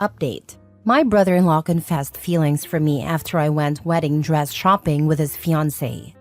update. My brother-in-law confessed feelings for me after I went wedding dress shopping with his fiancée.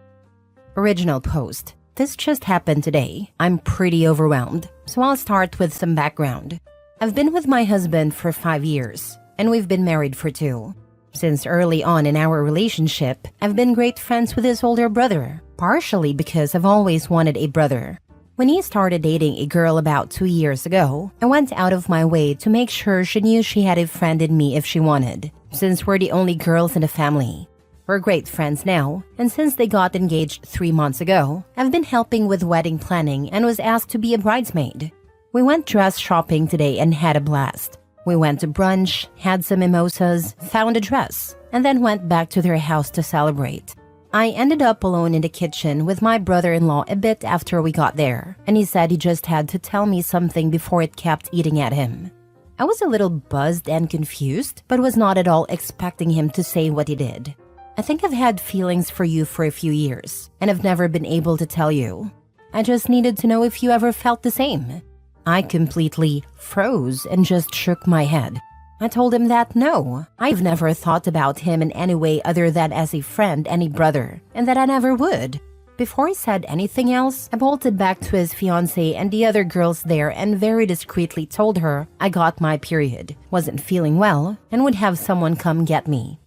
Original post. This just happened today. I'm pretty overwhelmed, so I'll start with some background. I've been with my husband for 5 years, and we've been married for 2. Since early on in our relationship, I've been great friends with his older brother, partially because I've always wanted a brother. When he started dating a girl about 2 years ago, I went out of my way to make sure she knew she had a friend in me if she wanted, since we're the only girls in the family. We're great friends now, and since they got engaged 3 months ago, I've been helping with wedding planning and was asked to be a bridesmaid. We went dress shopping today and had a blast. We went to brunch, had some mimosas, found a dress, and then went back to their house to celebrate. I ended up alone in the kitchen with my brother-in-law a bit after we got there, and he said he just had to tell me something before it kept eating at him. I was a little buzzed and confused, but was not at all expecting him to say what he did. I think I've had feelings for you for a few years, and I've never been able to tell you. I just needed to know if you ever felt the same. I completely froze and just shook my head. I told him that no, I've never thought about him in any way other than as a friend and a brother, and that I never would. Before he said anything else, I bolted back to his fiancée and the other girls there and very discreetly told her I got my period, wasn't feeling well, and would have someone come get me.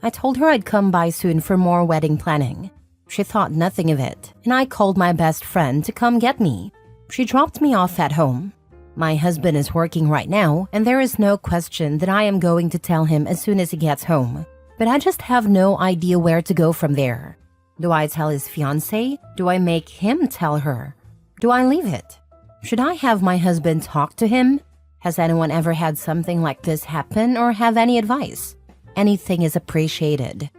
I told her I'd come by soon for more wedding planning. She thought nothing of it, and I called my best friend to come get me. She dropped me off at home. My husband is working right now, and there is no question that I am going to tell him as soon as he gets home. But I just have no idea where to go from there. Do I tell his fiancée? Do I make him tell her? Do I leave it? Should I have my husband talk to him? Has anyone ever had something like this happen or have any advice? Anything is appreciated.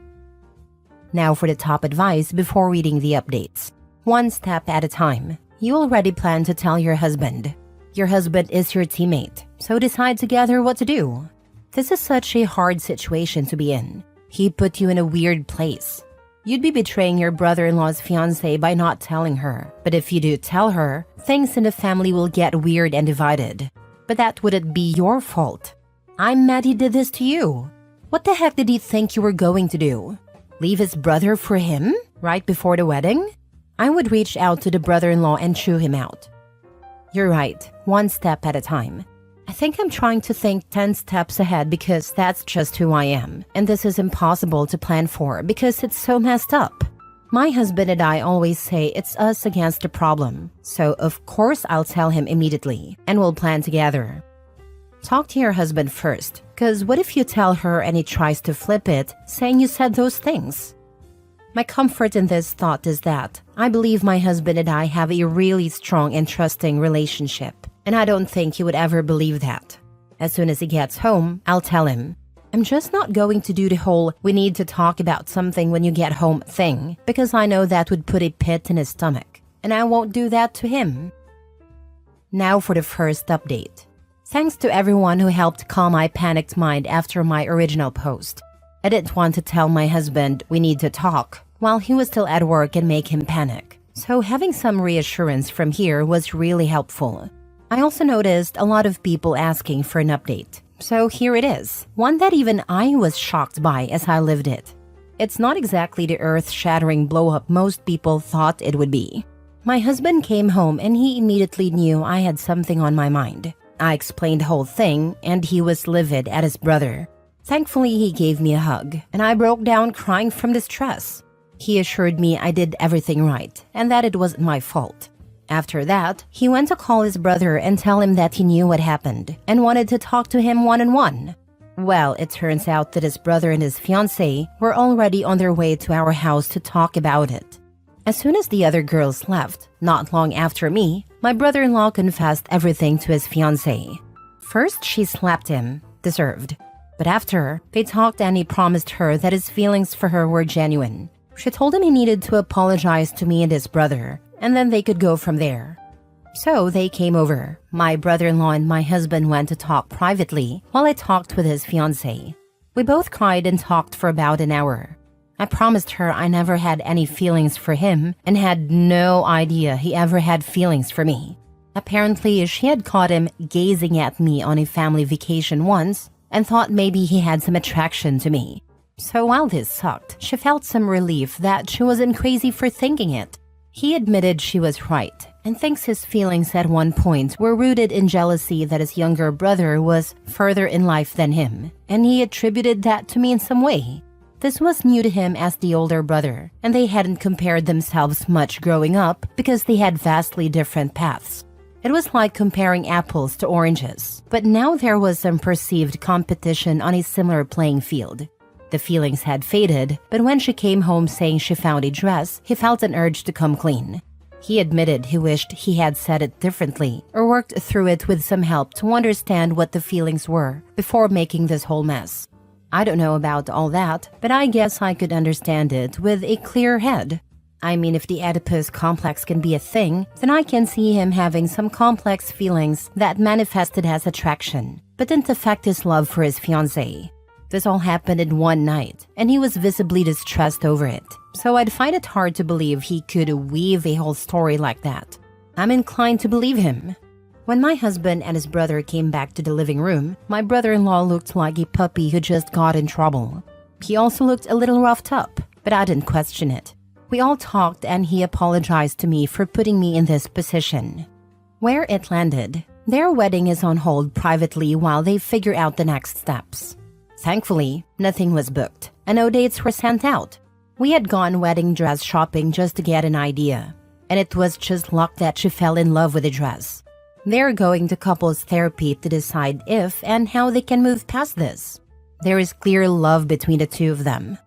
Now for the top advice before reading the updates. 1 step at a time. You already plan to tell your husband. Your husband is your teammate, so decide together what to do. This is such a hard situation to be in. He put you in a weird place. You'd be betraying your brother-in-law's fiancée by not telling her. But if you do tell her, things in the family will get weird and divided. But that wouldn't be your fault. I'm mad he did this to you. What the heck did he think you were going to do? Leave his brother for him? Right before the wedding? I would reach out to the brother-in-law and chew him out. You're right, 1 step at a time. I think I'm trying to think 10 steps ahead because that's just who I am, and this is impossible to plan for because it's so messed up. My husband and I always say it's us against the problem, so of course I'll tell him immediately, and we'll plan together. Talk to your husband first, because what if you tell her and he tries to flip it, saying you said those things? My comfort in this thought is that I believe my husband and I have a really strong and trusting relationship, and I don't think he would ever believe that. As soon as he gets home, I'll tell him. I'm just not going to do the whole "we need to talk about something when you get home" thing, because I know that would put a pit in his stomach, and I won't do that to him. Now for the first update. Thanks to everyone who helped calm my panicked mind after my original post. I didn't want to tell my husband we need to talk while he was still at work and make him panic. So having some reassurance from here was really helpful. I also noticed a lot of people asking for an update. So here it is, one that even I was shocked by as I lived it. It's not exactly the earth-shattering blow-up most people thought it would be. My husband came home and he immediately knew I had something on my mind. I explained the whole thing and he was livid at his brother. Thankfully, he gave me a hug, and I broke down crying from distress. He assured me I did everything right, and that it wasn't my fault. After that, he went to call his brother and tell him that he knew what happened, and wanted to talk to him one-on-one. Well, it turns out that his brother and his fiancée were already on their way to our house to talk about it. As soon as the other girls left, not long after me, my brother-in-law confessed everything to his fiancée. First, she slapped him, deserved. But after, they talked and he promised her that his feelings for her were genuine. She told him he needed to apologize to me and his brother, and then they could go from there. So they came over. My brother-in-law and my husband went to talk privately while I talked with his fiancée. We both cried and talked for about an hour. I promised her I never had any feelings for him and had no idea he ever had feelings for me. Apparently, she had caught him gazing at me on a family vacation once, and thought maybe he had some attraction to me. So while this sucked, she felt some relief that she wasn't crazy for thinking it. He admitted she was right and thinks his feelings at one point were rooted in jealousy that his younger brother was further in life than him, and he attributed that to me in some way. This was new to him as the older brother, and they hadn't compared themselves much growing up because they had vastly different paths. It was like comparing apples to oranges, but now there was some perceived competition on a similar playing field. The feelings had faded, but when she came home saying she found a dress, he felt an urge to come clean. He admitted he wished he had said it differently or worked through it with some help to understand what the feelings were before making this whole mess. I don't know about all that, but I guess I could understand it with a clear head. I mean, if the Oedipus complex can be a thing, then I can see him having some complex feelings that manifested as attraction, but didn't affect his love for his fiancée. This all happened in one night, and he was visibly distressed over it, so I'd find it hard to believe he could weave a whole story like that. I'm inclined to believe him. When my husband and his brother came back to the living room, my brother-in-law looked like a puppy who just got in trouble. He also looked a little roughed up, but I didn't question it. We all talked and he apologized to me for putting me in this position. Where it landed, their wedding is on hold privately while they figure out the next steps. Thankfully, nothing was booked, and no dates were sent out. We had gone wedding dress shopping just to get an idea, and it was just luck that she fell in love with the dress. They're going to couples therapy to decide if and how they can move past this. There is clear love between the two of them.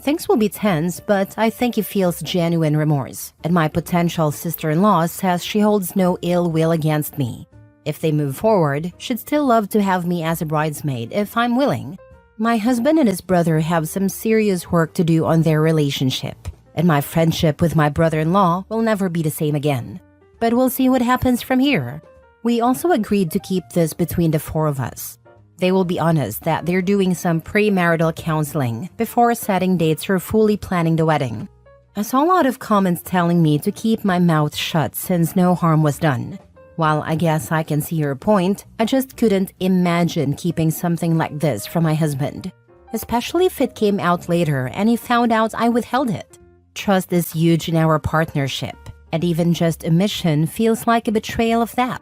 Things will be tense, but I think he feels genuine remorse, and my potential sister-in-law says she holds no ill will against me. If they move forward, she'd still love to have me as a bridesmaid if I'm willing. My husband and his brother have some serious work to do on their relationship, and my friendship with my brother-in-law will never be the same again. But we'll see what happens from here. We also agreed to keep this between the four of us. They will be honest that they're doing some premarital counseling before setting dates or fully planning the wedding. I saw a lot of comments telling me to keep my mouth shut since no harm was done. While I guess I can see your point, I just couldn't imagine keeping something like this from my husband, especially if it came out later and he found out I withheld it. Trust is huge in our partnership, and even just omission feels like a betrayal of that.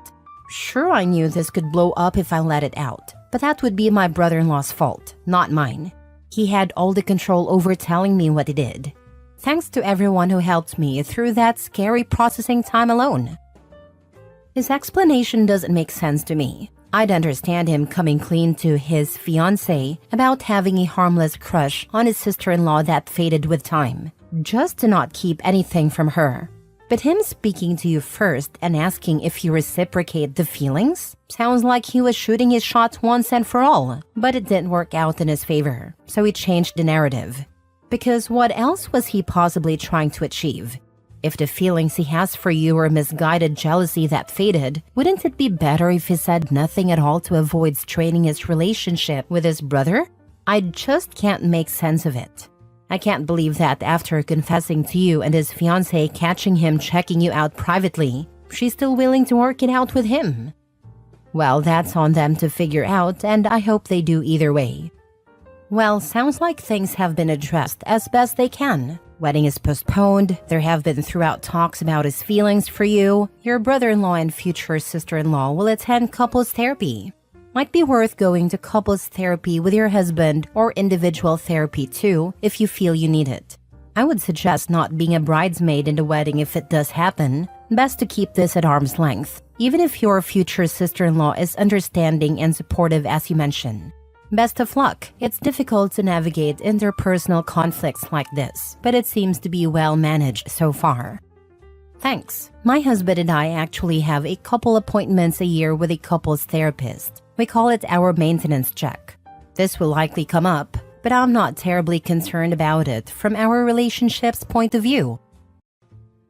Sure, I knew this could blow up if I let it out, but that would be my brother-in-law's fault, not mine. He had all the control over telling me what he did. Thanks to everyone who helped me through that scary processing time alone. His explanation doesn't make sense to me. I'd understand him coming clean to his fiancée about having a harmless crush on his sister-in-law that faded with time, just to not keep anything from her. But him speaking to you first and asking if you reciprocate the feelings sounds like he was shooting his shot once and for all, but it didn't work out in his favor, so he changed the narrative. Because what else was he possibly trying to achieve? If the feelings he has for you are misguided jealousy that faded, wouldn't it be better if he said nothing at all to avoid straining his relationship with his brother? I just can't make sense of it. I can't believe that after confessing to you and his fiancée catching him checking you out privately, she's still willing to work it out with him. Well, that's on them to figure out, and I hope they do either way. Well, sounds like things have been addressed as best they can. Wedding is postponed, there have been throughout talks about his feelings for you, your brother-in-law and future sister-in-law will attend couples therapy. Might be worth going to couples therapy with your husband or individual therapy too if you feel you need it. I would suggest not being a bridesmaid in the wedding if it does happen. Best to keep this at arm's length, even if your future sister-in-law is understanding and supportive as you mentioned. Best of luck. It's difficult to navigate interpersonal conflicts like this, but it seems to be well managed so far. Thanks. My husband and I actually have a couple appointments a year with a couples therapist. We call it our maintenance check. This will likely come up, but I'm not terribly concerned about it from our relationship's point of view.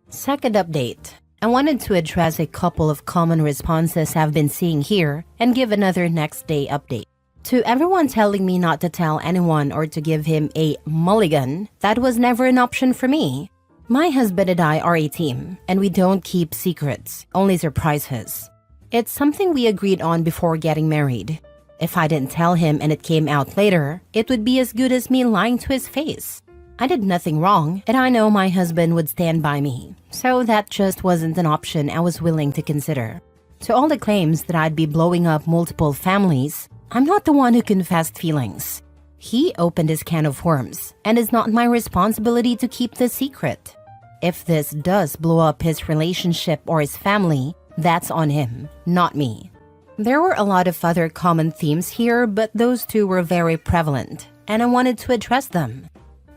Second update. I wanted to address a couple of common responses I've been seeing here and give another next day update. To everyone telling me not to tell anyone or to give him a mulligan, that was never an option for me. My husband and I are a team, and we don't keep secrets, only surprises. It's something we agreed on before getting married. If I didn't tell him and it came out later, it would be as good as me lying to his face. I did nothing wrong, and I know my husband would stand by me, so that just wasn't an option I was willing to consider. To all the claims that I'd be blowing up multiple families, I'm not the one who confessed feelings. He opened his can of worms, and it's not my responsibility to keep the secret. If this does blow up his relationship or his family, that's on him, not me. There were a lot of other common themes here, but those two were very prevalent, and I wanted to address them.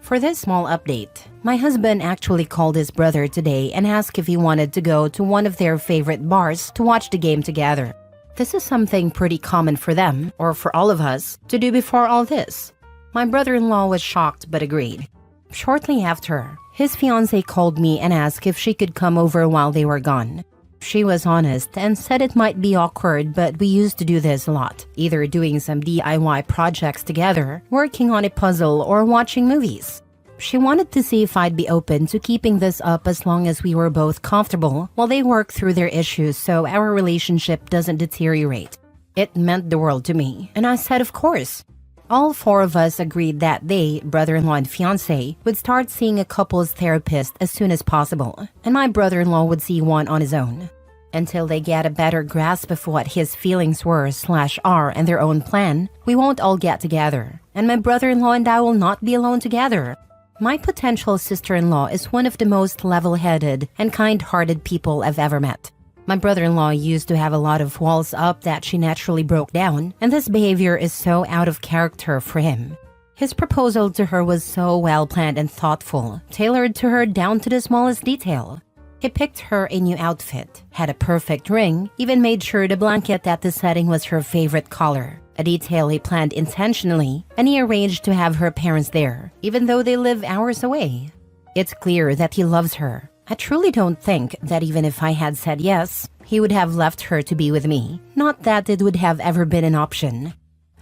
For this small update, my husband actually called his brother today and asked if he wanted to go to one of their favorite bars to watch the game together. This is something pretty common for them, or for all of us, to do before all this. My brother-in-law was shocked but agreed. Shortly after, his fiancée called me and asked if she could come over while they were gone. She was honest and said it might be awkward, but we used to do this a lot, either doing some DIY projects together, working on a puzzle, or watching movies. She wanted to see if I'd be open to keeping this up as long as we were both comfortable while they work through their issues so our relationship doesn't deteriorate. It meant the world to me, and I said of course. All four of us agreed that they, brother-in-law and fiancé, would start seeing a couples therapist as soon as possible, and my brother-in-law would see one on his own. Until they get a better grasp of what his feelings were/are and their own plan, we won't all get together, and my brother-in-law and I will not be alone together. My potential sister-in-law is one of the most level-headed and kind-hearted people I've ever met. My brother-in-law used to have a lot of walls up that she naturally broke down, and this behavior is so out of character for him. His proposal to her was so well-planned and thoughtful, tailored to her down to the smallest detail. He picked her a new outfit, had a perfect ring, even made sure the blanket at the setting was her favorite color, a detail he planned intentionally, and he arranged to have her parents there, even though they live hours away. It's clear that he loves her. I truly don't think that even if I had said yes, he would have left her to be with me, not that it would have ever been an option.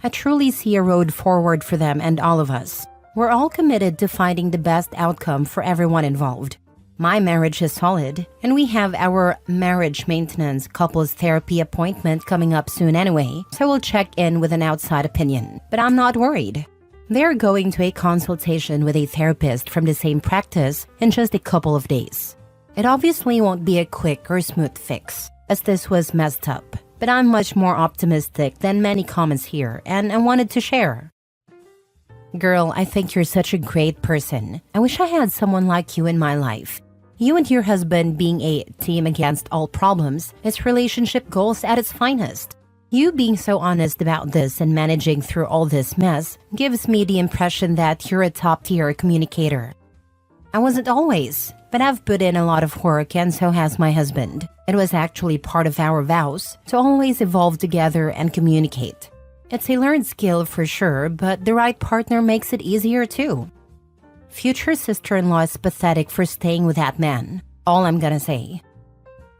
I truly see a road forward for them and all of us. We're all committed to finding the best outcome for everyone involved. My marriage is solid, and we have our marriage maintenance couples therapy appointment coming up soon anyway, so we'll check in with an outside opinion. But I'm not worried. They're going to a consultation with a therapist from the same practice in just a couple of days. It obviously won't be a quick or smooth fix, as this was messed up, but I'm much more optimistic than many comments here, and I wanted to share. Girl, I think you're such a great person. I wish I had someone like you in my life. You and your husband being a team against all problems is relationship goals at its finest. You being so honest about this and managing through all this mess gives me the impression that you're a top-tier communicator. I wasn't always, but I've put in a lot of work, and so has my husband. It was actually part of our vows to always evolve together and communicate. It's a learned skill for sure, but the right partner makes it easier too. Future sister-in-law is pathetic for staying with that man. All I'm gonna say.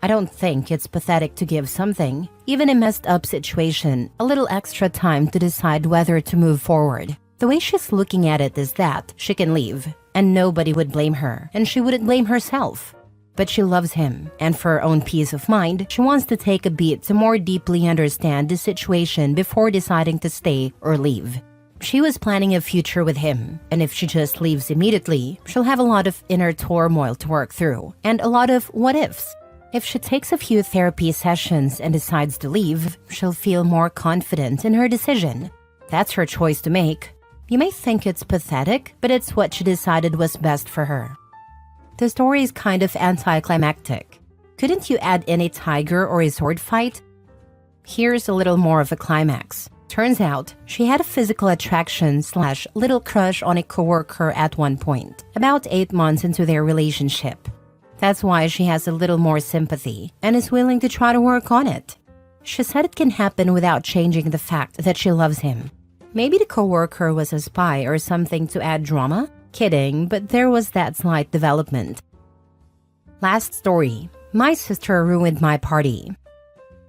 I don't think it's pathetic to give something, even a messed up situation, a little extra time to decide whether to move forward. The way she's looking at it is that she can leave, and nobody would blame her, and she wouldn't blame herself. But she loves him, and for her own peace of mind, she wants to take a beat to more deeply understand the situation before deciding to stay or leave. She was planning a future with him, and if she just leaves immediately, she'll have a lot of inner turmoil to work through, and a lot of what-ifs. If she takes a few therapy sessions and decides to leave, she'll feel more confident in her decision. That's her choice to make. You may think it's pathetic, but it's what she decided was best for her. The story is kind of anticlimactic. Couldn't you add in a tiger or a sword fight? Here's a little more of a climax. Turns out, she had a physical attraction/little crush on a coworker at one point, about 8 months into their relationship. That's why she has a little more sympathy and is willing to try to work on it. She said it can happen without changing the fact that she loves him. Maybe the coworker was a spy or something to add drama? Kidding, but there was that slight development. Last story. My sister ruined my party.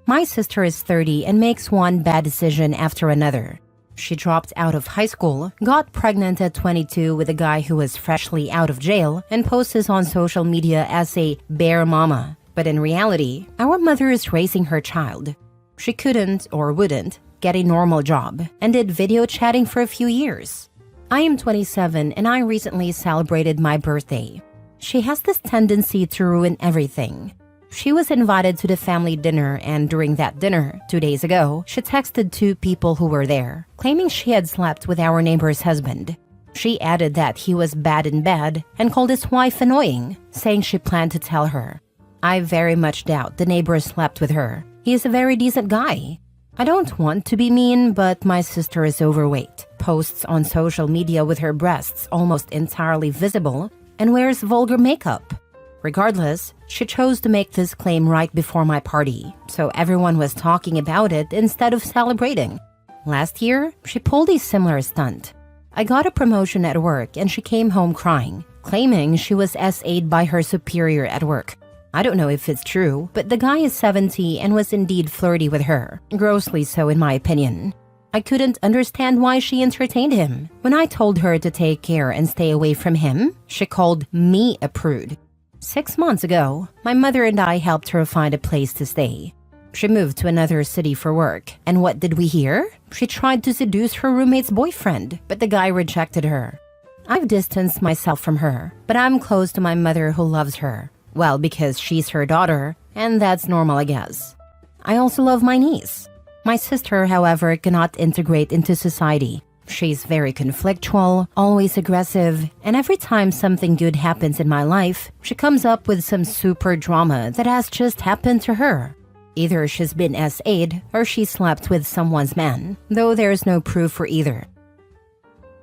My sister is 30 and makes one bad decision after another. She dropped out of high school, got pregnant at 22 with a guy who was freshly out of jail, and posts on social media as a bear mama. But in reality, our mother is raising her child. She couldn't, or wouldn't, get a normal job and did video chatting for a few years. I am 27 and I recently celebrated my birthday. She has this tendency to ruin everything. She was invited to the family dinner, and during that dinner, 2 days ago, she texted 2 people who were there, claiming she had slept with our neighbor's husband. She added that he was bad in bed and called his wife annoying, saying she planned to tell her. I very much doubt the neighbor slept with her. He is a very decent guy. I don't want to be mean, but my sister is overweight, posts on social media with her breasts almost entirely visible, and wears vulgar makeup. Regardless, she chose to make this claim right before my party, so everyone was talking about it instead of celebrating. Last year, she pulled a similar stunt. I got a promotion at work and she came home crying, claiming she was SA'd by her superior at work. I don't know if it's true, but the guy is 70 and was indeed flirty with her, grossly so in my opinion. I couldn't understand why she entertained him. When I told her to take care and stay away from him, she called me a prude. 6 months ago, my mother and I helped her find a place to stay. She moved to another city for work, and what did we hear? She tried to seduce her roommate's boyfriend, but the guy rejected her. I've distanced myself from her, but I'm close to my mother who loves her. Well, because she's her daughter, and that's normal, I guess. I also love my niece. My sister, however, cannot integrate into society. She's very conflictual, always aggressive, and every time something good happens in my life, she comes up with some super drama that has just happened to her. Either she's been SA'd or she slept with someone's man, though there's no proof for either.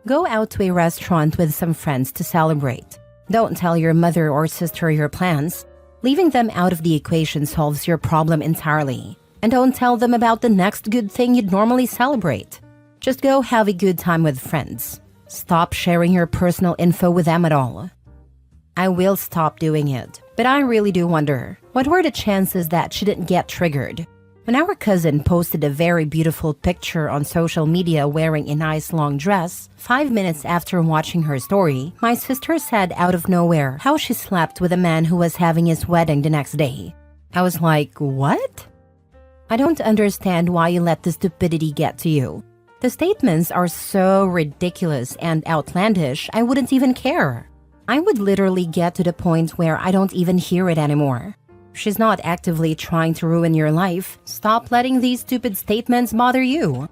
Go out to a restaurant with some friends to celebrate. Don't tell your mother or sister your plans. Leaving them out of the equation solves your problem entirely. And don't tell them about the next good thing you'd normally celebrate. Just go have a good time with friends. Stop sharing your personal info with them at all. I will stop doing it, but I really do wonder, what were the chances that she didn't get triggered? When our cousin posted a very beautiful picture on social media wearing a nice long dress, 5 minutes after watching her story, my sister said out of nowhere how she slept with a man who was having his wedding the next day. I was like, what? I don't understand why you let the stupidity get to you. The statements are so ridiculous and outlandish, I wouldn't even care. I would literally get to the point where I don't even hear it anymore. She's not actively trying to ruin your life. Stop letting these stupid statements bother you.